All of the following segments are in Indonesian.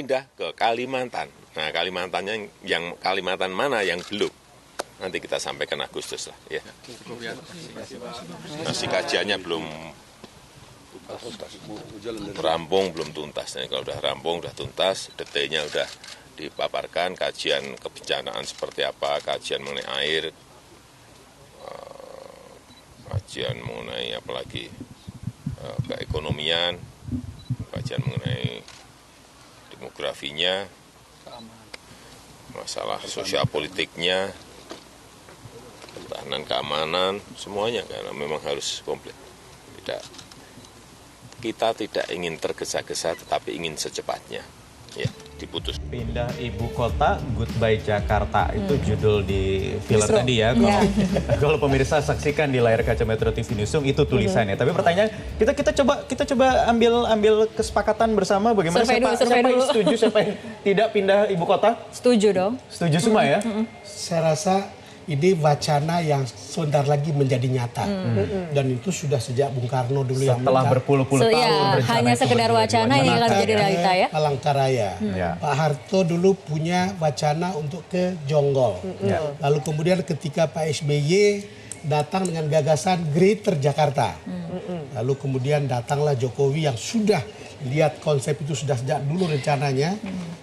pindah ke Kalimantan. Nah, Kalimantan mana yang belum? Nanti kita sampaikan Agustus lah. Ya. Masih kajiannya belum rampung, belum tuntas. Nah, kalau udah rampung, udah tuntas, detailnya udah dipaparkan, kajian kebencanaan seperti apa, kajian mengenai air, kajian mengenai apalagi keekonomian, kajian mengenai demografinya, masalah sosial politiknya, pertahanan keamanan, semuanya karena memang harus komplit. Kita tidak ingin tergesa-gesa, tetapi ingin secepatnya. Ya, diputus. Pindah ibu kota, Goodbye Jakarta, itu judul di filler tadi ya. Kalau pemirsa saksikan di layar kaca Metro TV Newsroom itu tulisannya. Tapi pertanyaan kita coba ambil kesepakatan bersama bagaimana siapa yang setuju, siapa yang tidak pindah ibu kota? Setuju dong. Setuju semua ya? Saya rasa ini wacana yang sebentar lagi menjadi nyata. Dan itu sudah sejak Bung Karno dulu yang setelah berpuluh-puluh tahun hanya sekedar wacana ini akan menjadi realita ya. Palangkaraya. Pak Harto dulu punya wacana untuk ke Jonggol. Lalu kemudian ketika Pak SBY datang dengan gagasan Greater Jakarta. Lalu kemudian datanglah Jokowi yang sudah lihat konsep itu sudah sejak dulu rencananya.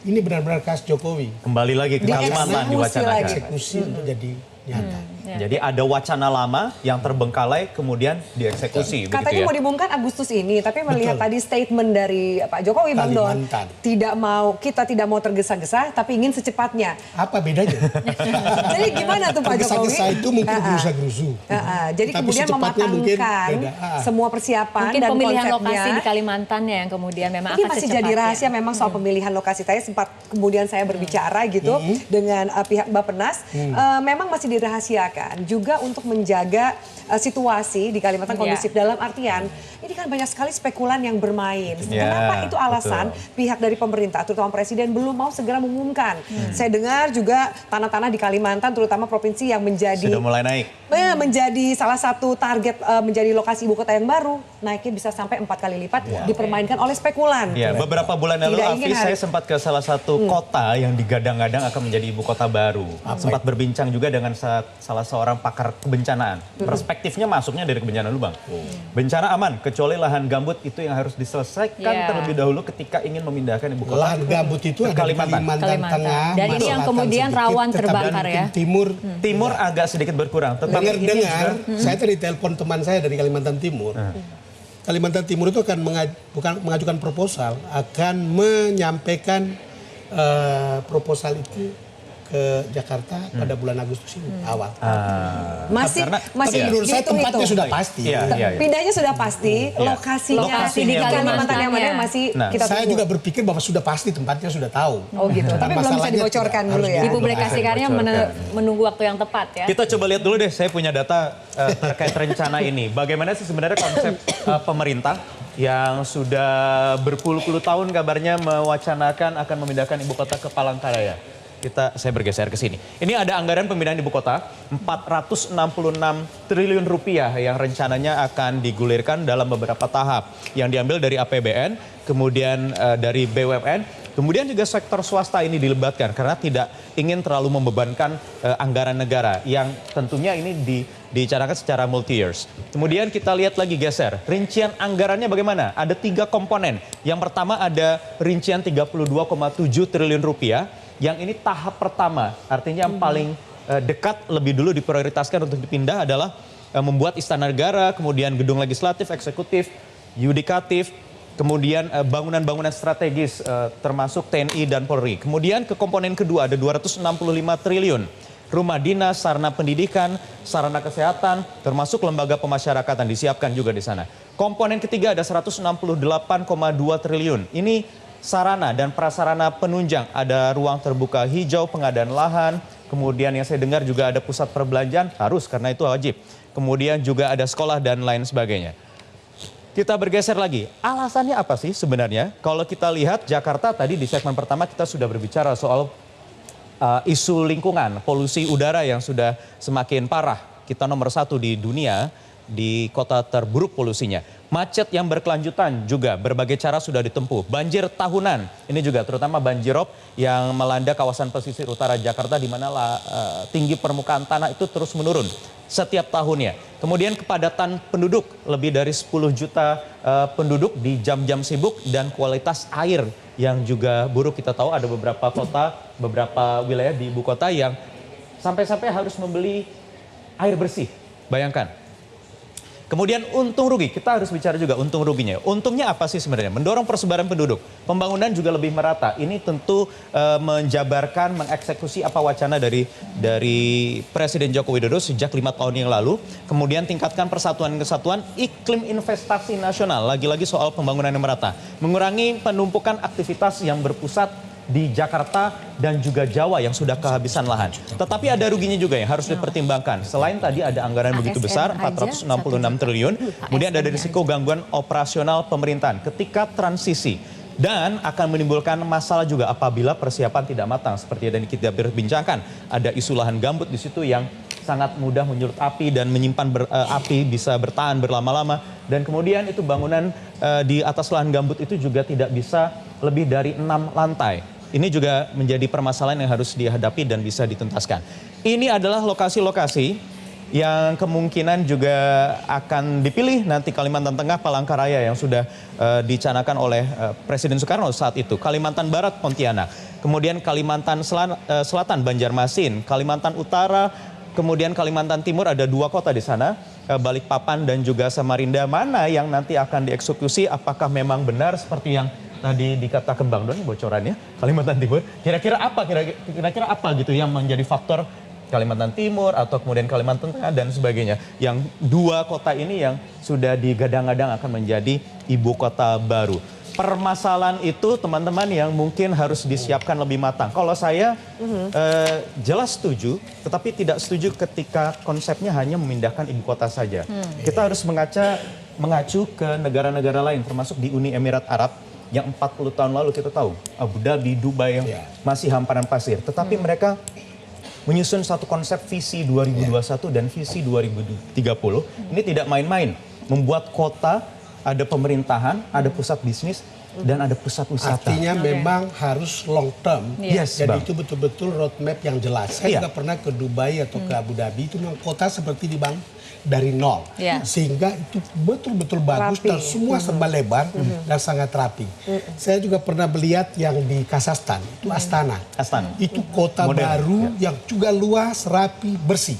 Ini benar-benar khas Jokowi. Kembali lagi ke Kalimantan diwacanakan. Eksekusi untuk jadi nyata. Jadi ada wacana lama yang terbengkalai kemudian dieksekusi. Katanya ya? mau diumumkan Agustus ini, tapi melihat tadi statement dari Pak Jokowi, Bang Don, kita tidak mau tergesa-gesa, tapi ingin secepatnya. Apa bedanya? Jadi gimana tuh Pak Jokowi? Tergesa-gesa itu mungkin gerusa-gerusu. Jadi tapi kemudian mematangkan semua persiapan mungkin dan pemilihan konsepnya. lokasi di Kalimantan ya yang kemudian memang Ini akan masih secepatnya. jadi rahasia memang soal pemilihan lokasi. Saya sempat kemudian saya berbicara gitu dengan pihak Bappenas, memang masih dirahasiakan juga untuk menjaga situasi di Kalimantan kondusif dalam artian ini kan banyak sekali spekulan yang bermain. Kenapa itu alasan pihak dari pemerintah terutama presiden belum mau segera mengumumkan. Saya dengar juga tanah-tanah di Kalimantan terutama provinsi yang menjadi sudah mulai naik. Menjadi salah satu target menjadi lokasi ibu kota yang baru, naiknya bisa sampai 4 kali lipat dipermainkan oleh spekulan. Ya, beberapa bulan lalu Alfi, saya sempat ke salah satu kota yang digadang-gadang akan menjadi ibu kota baru. Sempat berbincang juga dengan salah seorang pakar kebencanaan. Perspektifnya masuknya dari kebencanaan dulu, Bang. Bencana aman, kecuali lahan gambut itu yang harus diselesaikan terlebih dahulu ketika ingin memindahkan ibu kota. Lahan gambut itu ada di Kalimantan Tengah. Dan ini yang kemudian rawan terbakar ya. Timur agak sedikit berkurang. Dengar, saya tadi telepon teman saya dari Kalimantan Timur. Kalimantan Timur itu akan mengajukan proposal, akan menyampaikan proposal itu ke Jakarta pada bulan Agustus ini awal. Masih menurut saya tempatnya sudah pasti. Pindahnya sudah pasti, lokasinya di Kalimantan yang mana masih kita tunggu. Saya juga berpikir bahwa sudah pasti tempatnya sudah tahu. Oh gitu, tapi belum bisa dibocorkan dulu ya. Dipublikasikannya menunggu waktu yang tepat ya. Kita coba lihat dulu deh, saya punya data terkait rencana ini. Bagaimana sih sebenarnya konsep pemerintah yang sudah berpuluh-puluh tahun kabarnya mewacanakan akan memindahkan ibu kota ke Palangkaraya. Saya bergeser ke sini. Ini ada anggaran pemindahan ibu kota 466 triliun rupiah yang rencananya akan digulirkan dalam beberapa tahap. Yang diambil dari APBN, kemudian dari BUMN, kemudian juga sektor swasta ini dilibatkan karena tidak ingin terlalu membebankan anggaran negara yang tentunya ini dicarakan secara multi years. Kemudian kita lihat lagi geser, rincian anggarannya bagaimana? Ada 3 komponen. Yang pertama ada rincian 32,7 triliun rupiah. Yang ini tahap pertama, artinya yang paling dekat lebih dulu diprioritaskan untuk dipindah adalah membuat istana negara, kemudian gedung legislatif, eksekutif, yudikatif, kemudian bangunan-bangunan strategis termasuk TNI dan Polri. Kemudian ke komponen kedua ada 265 triliun. Rumah dinas, sarana pendidikan, sarana kesehatan, termasuk lembaga pemasyarakatan disiapkan juga di sana. Komponen ketiga ada 168,2 triliun. Ini sarana dan prasarana penunjang, ada ruang terbuka hijau, pengadaan lahan, kemudian yang saya dengar juga ada pusat perbelanjaan, harus karena itu wajib. Kemudian juga ada sekolah dan lain sebagainya. Kita bergeser lagi, alasannya apa sih sebenarnya? Kalau kita lihat Jakarta tadi di segmen pertama kita sudah berbicara soal isu lingkungan, polusi udara yang sudah semakin parah. Kita nomor 1 di dunia di kota terburuk polusinya. Macet yang berkelanjutan juga berbagai cara sudah ditempuh. Banjir tahunan, ini juga terutama banjirop yang melanda kawasan pesisir utara Jakarta di mana tinggi permukaan tanah itu terus menurun setiap tahunnya. Kemudian kepadatan penduduk, lebih dari 10 juta penduduk di jam-jam sibuk dan kualitas air yang juga buruk. Kita tahu ada beberapa kota, beberapa wilayah di ibu kota yang sampai-sampai harus membeli air bersih. Bayangkan. Kemudian untung rugi, kita harus bicara juga untung ruginya. Untungnya apa sih sebenarnya? Mendorong persebaran penduduk. Pembangunan juga lebih merata. Ini tentu menjabarkan, mengeksekusi apa wacana dari Presiden Joko Widodo sejak 5 tahun yang lalu. Kemudian tingkatkan persatuan kesatuan, iklim investasi nasional. Lagi-lagi soal pembangunan yang merata. Mengurangi penumpukan aktivitas yang berpusat di Jakarta dan juga Jawa yang sudah kehabisan lahan. Tetapi ada ruginya juga yang harus dipertimbangkan. Selain tadi ada anggaran begitu besar, 466 triliun. Kemudian ada risiko gangguan operasional pemerintahan ketika transisi. Dan akan menimbulkan masalah juga apabila persiapan tidak matang. Seperti yang kita berbincangkan, ada isu lahan gambut di situ yang sangat mudah menyulut api dan menyimpan api bisa bertahan berlama-lama. Dan kemudian itu bangunan di atas lahan gambut itu juga tidak bisa lebih dari 6 lantai. Ini juga menjadi permasalahan yang harus dihadapi dan bisa dituntaskan. Ini adalah lokasi-lokasi yang kemungkinan juga akan dipilih nanti Kalimantan Tengah, Palangkaraya yang sudah dicanangkan oleh Presiden Soekarno saat itu. Kalimantan Barat, Pontianak. Kemudian Kalimantan Selatan, Banjarmasin. Kalimantan Utara, kemudian Kalimantan Timur ada 2 kota di sana. Balikpapan dan juga Samarinda. Mana yang nanti akan dieksekusi, apakah memang benar seperti yang tadi dikatakan Bang Don bocorannya Kalimantan Timur, kira-kira apa gitu yang menjadi faktor Kalimantan Timur atau kemudian Kalimantan Tengah dan sebagainya, yang 2 kota ini yang sudah digadang-gadang akan menjadi ibu kota baru. Permasalahan itu teman-teman yang mungkin harus disiapkan lebih matang. Kalau saya jelas setuju, tetapi tidak setuju ketika konsepnya hanya memindahkan ibu kota saja. Kita harus mengacu ke negara-negara lain termasuk di Uni Emirat Arab yang 40 tahun lalu kita tahu, Abu Dhabi, Dubai yang masih hamparan pasir. Tetapi mereka menyusun satu konsep visi 2021 dan visi 2030. Ini tidak main-main. Membuat kota, ada pemerintahan, ada pusat bisnis, dan ada pusat wisata. Artinya memang harus long term. Yes, jadi Bang. itu betul-betul roadmap yang jelas. Saya juga pernah ke Dubai atau ke Abu Dhabi, itu memang kota seperti dibangun dari nol. Sehingga itu betul-betul bagus Rapi. dan semua serba lebar dan sangat rapi. Saya juga pernah melihat yang di Kazakhstan, itu Astana. Itu kota baru yang juga luas, rapi, bersih.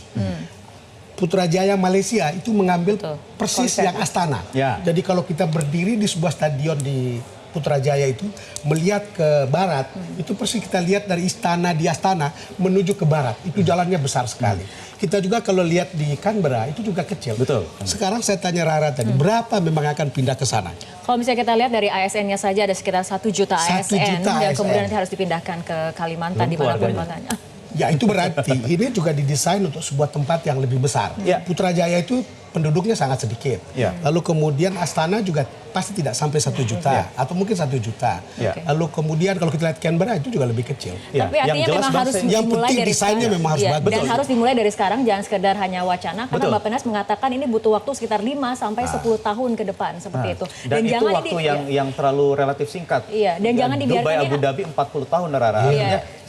Putrajaya Malaysia itu mengambil persis yang Astana. Jadi kalau kita berdiri di sebuah stadion di Putrajaya itu melihat ke barat, itu persis kita lihat dari istana di Astana menuju ke barat. Itu jalannya besar sekali. Kita juga kalau lihat di Canberra itu juga kecil. Betul. Sekarang saya tanya Rara tadi, berapa memang akan pindah ke sana? Kalau misalnya kita lihat dari ASN-nya saja ada sekitar 1 juta 1 ASN juta yang ASN. kemudian nanti harus dipindahkan ke Kalimantan dimanapun makanya. Ya itu berarti ini juga didesain untuk sebuah tempat yang lebih besar. Putrajaya itu penduduknya sangat sedikit. Lalu kemudian Astana juga pasti tidak sampai 1 juta atau mungkin 1 juta. Lalu kemudian kalau kita lihat Canberra itu juga lebih kecil. Tapi artinya memang harus dimulai dari desainnya sekarang. memang harus bagus. Dan harus dimulai dari sekarang, jangan sekedar hanya wacana. Karena Mbak Penas mengatakan ini butuh waktu sekitar 5 sampai 10 tahun ke depan seperti itu. Dan itu jangan waktu yang terlalu relatif singkat. Dan jangan dibiarkan Dubai, Abu Dhabi 40 tahun, Rara.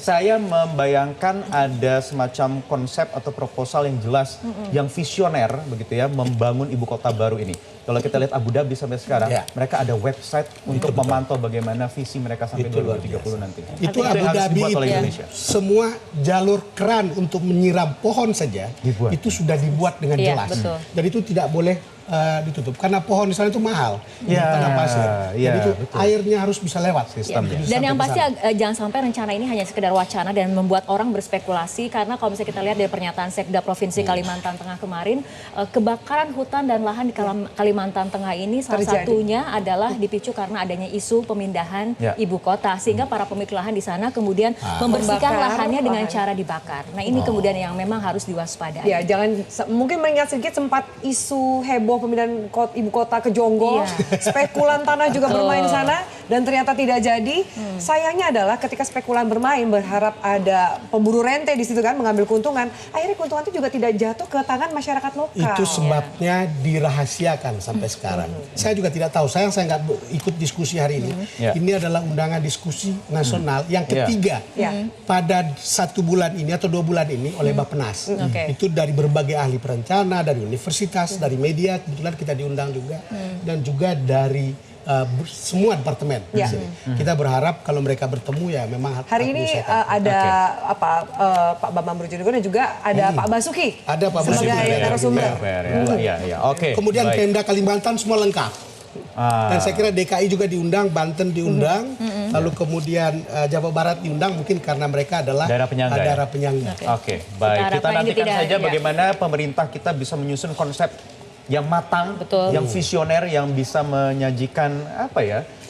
Saya membayangkan ada semacam konsep atau proposal yang jelas, yang visioner begitu ya, membangun ibu kota baru ini. Kalau kita lihat Abu Dhabi sampai sekarang, mereka ada website untuk memantau bagaimana visi mereka sampai 2030 nanti. Itu Abu Dhabi itu semua jalur keran untuk menyiram pohon saja itu sudah dibuat dengan jelas. Dan itu tidak boleh ditutup karena pohon di sana itu mahal tanah pasir. Jadi itu airnya harus bisa lewat sistemnya. Dan yang pasti jangan sampai rencana ini hanya sekedar wacana dan membuat orang berspekulasi, karena kalau misalnya kita lihat dari pernyataan Sekda Provinsi Kalimantan Tengah kemarin, kebakaran hutan dan lahan di Kalimantan Tengah ini salah satunya adalah dipicu karena adanya isu pemindahan ibu kota, sehingga para pemilik lahan di sana kemudian membersihkan lahannya dengan cara dibakar. Nah ini kemudian yang memang harus diwaspadai. Ya jangan, mungkin mengingat sedikit sempat isu heboh pemindahan ibu kota ke Jonggol, spekulan tanah juga bermain di sana. dan ternyata tidak jadi. Sayangnya adalah ketika spekulan bermain berharap ada pemburu rente di situ kan mengambil keuntungan, akhirnya keuntungan itu juga tidak jatuh ke tangan masyarakat lokal. Itu sebabnya dirahasiakan sampai sekarang. Saya juga tidak tahu, saya nggak ikut diskusi hari ini. Ini adalah undangan diskusi nasional yang ketiga pada 1 bulan ini atau 2 bulan ini oleh Bappenas. Itu dari berbagai ahli perencana, dari universitas, dari media, kebetulan kita diundang juga, dan juga dari semua departemen di sini. Kita berharap kalau mereka bertemu ya memang hari ini ada Pak Bambang Brojonegoro dan juga ada Pak Basuki. Ada Pak Basuki sebagai narasumber. Kemudian Pemda Kalimantan semua lengkap. Dan saya kira DKI juga diundang, Banten diundang, lalu kemudian Jawa Barat diundang mungkin karena mereka adalah daerah penyangga. Oke, baik. Kita nantikan saja bagaimana pemerintah kita bisa menyusun konsep yang matang, yang visioner, yang bisa menyajikan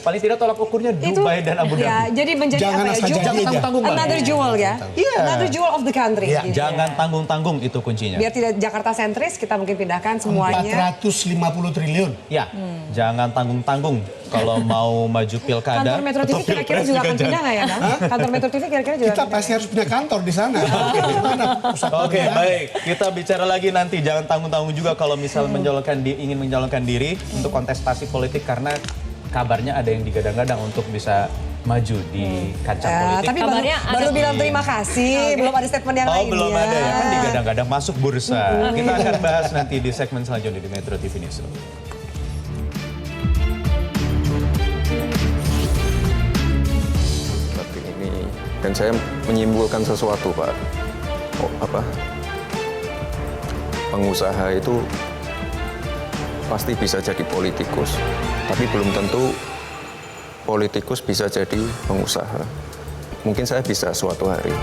paling tidak tolak ukurnya Dubai dan Abu Dhabi. Ya, jadi menjadi jangan jangan tanggung-tanggung. Another jewel ya. Another jewel of the country. Yeah. Gitu jangan tanggung-tanggung itu kuncinya. Biar tidak Jakarta sentris, kita mungkin pindahkan semuanya. 450 triliun. Ya, jangan tanggung-tanggung kalau mau maju pilkada. Kantor Metro TV kira-kira juga akan pindah nggak ya, Bang? Kantor Metro TV kira-kira juga. Kita pasti harus punya kantor di sana. Oke, baik. Kita bicara lagi nanti. Jangan tanggung-tanggung juga kalau misal ingin mencalonkan diri untuk kontestasi politik karena kabarnya ada yang digadang-gadang untuk bisa maju di kancah politik. Tapi baru bilang terima kasih, belum ada statement yang lainnya. Belum ada ya, kan digadang-gadang masuk bursa. Kita akan bahas nanti di segmen selanjutnya di Metro TV News. Tapi ini, dan saya menyimpulkan sesuatu, Pak. Pengusaha itu pasti bisa jadi politikus, tapi belum tentu politikus bisa jadi pengusaha. Mungkin saya bisa suatu hari.